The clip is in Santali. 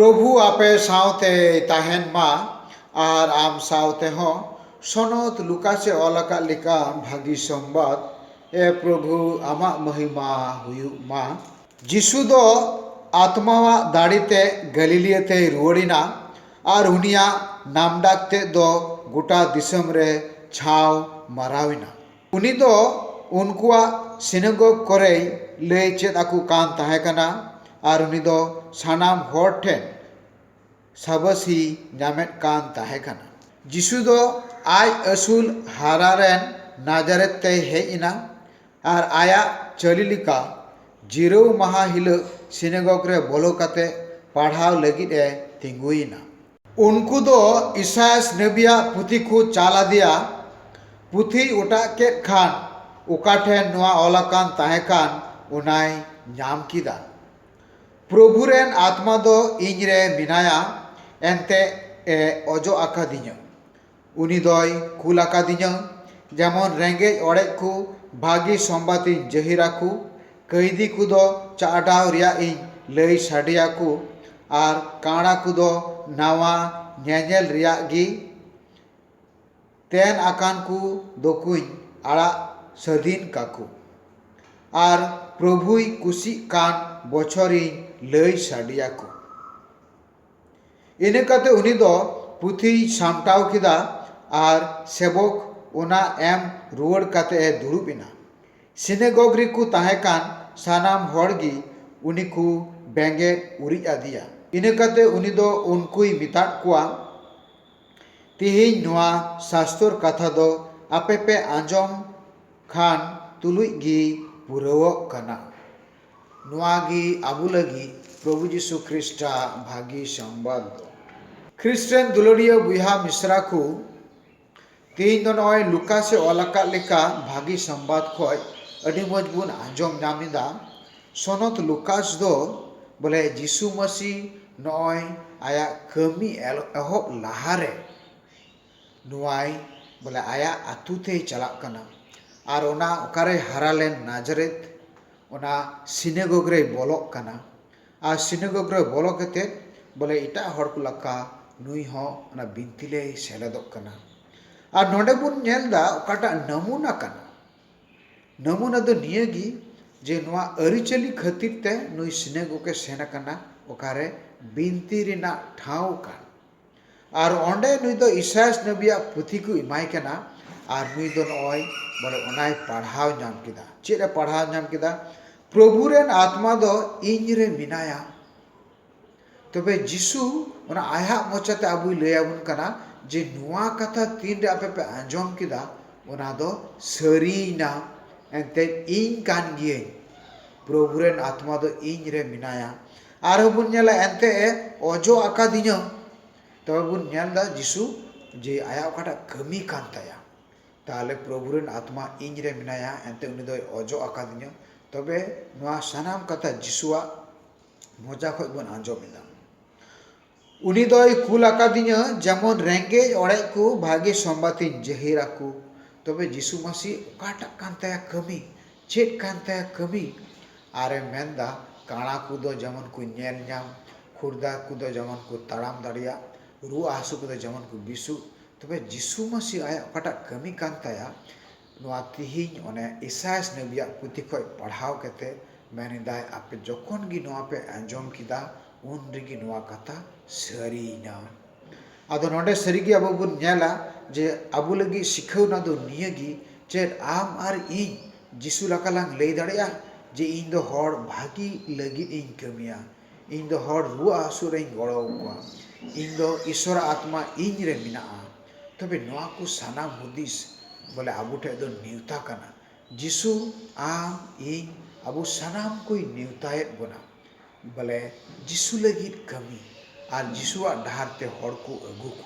प्रभु आपे सावते ताहेन मा और आम सावते हो सनत लुका से अलका लिका भागी संबाद ए प्रभु आमा महिमा हुयु मा जिसु दो आत्मावा दाड़ीते गलीलियते रुवड़िना और उनिया नामडाकते दो गोटा दिसम रे छाव माराविना उनी दो उनकुआ सिनेगोग करे लय चेद आकु कान ताहेकना और उनी दो सानाम होर ठेन साबसी नामेट कान ताहेकना जिसु दो आय असूल हारारेन नाजारेत ते हेइना और आया चलिलिका जिरो महा हिलो सिनेगोग रे बोलो काते पढ़ाव लगित ए तिंगुइना उनको दो इसायास नबिया पुथी को चाला दिया पुथी उठा के खान उकाठेन नुआ ओलाकान ताहेकान उनाय नाम किदा प्रभुरेन आत्मा दो इंजरे मिनाया एंते ए ओजो आकादिन्या उनी दोय कुल आकादिन्या जेमन रेंगे ओड़े को भागी संबाती जहिराकु कैदी को दो चाडाव रिया इन लय साडियाकु और काड़ा को दो नावा नेनेल रिया गी तेन आकान को दोकुइन आड़ा सधीन काकु और प्रभुई कुसी कान बछरी लय साडियाकु इनकाते उनी दो पुथी सामटाव किदा और सेबक उना एम रुवड़ काते ए दुरुबिना सिनेगोग रे को ताहेकान सानाम होड़गी उनी को बेंगे उरी आदिया इनकाते उनी दो उनकुई मिताट कुआ तिहिन नुआ शास्त्र कथा दो आपे पे आंजोम खान तुलुई गी पुरवो कना नुआ गी आबु लगी प्रभु जीशु ख्रिस्टा भागी संबाद ख्रिस्टियन दुलड़िया बुहा मिश्रा को तीन दो नय लुका से ओलाका लेका भागी संबाद खय अडी मजबून आंजोम नामिदा सनत लुकास दो बोले जीशु मसीह नय आया कमी एहब लाहारे नुआई बोले आया आतुते चलाक कना और ओना ओकारे हारालेन नाजरेत ओना सिनेगोग रे बोलोक कना और सिनेगोग रे बोलो कते बोले इटा हड़ को लका नुई हो ओना बिनतिले सेलेदोक कना और नोडे बुन नेलदा ओकाटा नमूना कना नमूना दो नियगी जे नुआ अरिचली खातिर ते नुई सिनेगोग के सेना कना ओकारे बिनती रिना ठाव कान और ओंडे नुई दो इसायास नबिया पुथी को इमाय कना और नुई दो नय बोले ओनाय पढ़ाव नाम किदा चेरे पढ़ाव नाम किदा प्रभुरेन आत्मा दो इंजरे मिनाया तबे जीसु ओना आया मोचाते आबुई लयाबुन कना जे नुआ कथा तीन रे आपे पे आंजोम किदा ओना दो सरीना एंते इन कान गिये प्रभुरेन आत्मा दो इंजरे मिनाया आरो बुन नेला एंते ओजो आकादिन्या तबे बुन नेलदा जीसु जे आया ओकाटा कमी कान ताया ताले प्रभुरेन आत्मा इंजरे मिनाया एंते उनी दो ओजो आकादिन्या तबे नुआ सानाम कथा जीसुआ मोजा खय बन आंजोमिदा उनी दोय कुल आकादिन्या जेमन रेंगे ओड़े को भागी संबाती जहिराकु तबे जीसु मसीह ओकाटा कान ताया कमी चेद कान ताया कमी आरे मेंदा काणा को दो जेमन को नेल नाम खुरदा को दो जेमन को ताड़ाम दाड़िया रुआ हासु को दो जेमन को बिसु तबे जीसु मसीह आया ओकाटा कमी कान ताया नुआ तिहिन ओने इसायास नबिया पुथी खय पढ़ाव कते मेनिदाय आपे जखन गी नुआ पे आंजोम किदा उन रिगी नुआ कथा सरीना आदो नोडे सरीगी आबो बुन नेला जे आबु लगी शिखावना दो नियगी चेद आम आर इन जीसु लकालांग लय दाड़िया जे इन दो हड़ भागी लगी इन कमिया इन दो हड़ रुआ हासु रे गड़ो कोआ इन दो ईश्वर आत्मा इन रे मिना तबे नुआ को साना हुदिस बोले आबु ठे दो निवता कना जीसु आम इन आबु सानाम कोई निवतायत बना बोले जीसु लगी कमी और जीसुआ डहार ते हड़ को अगु को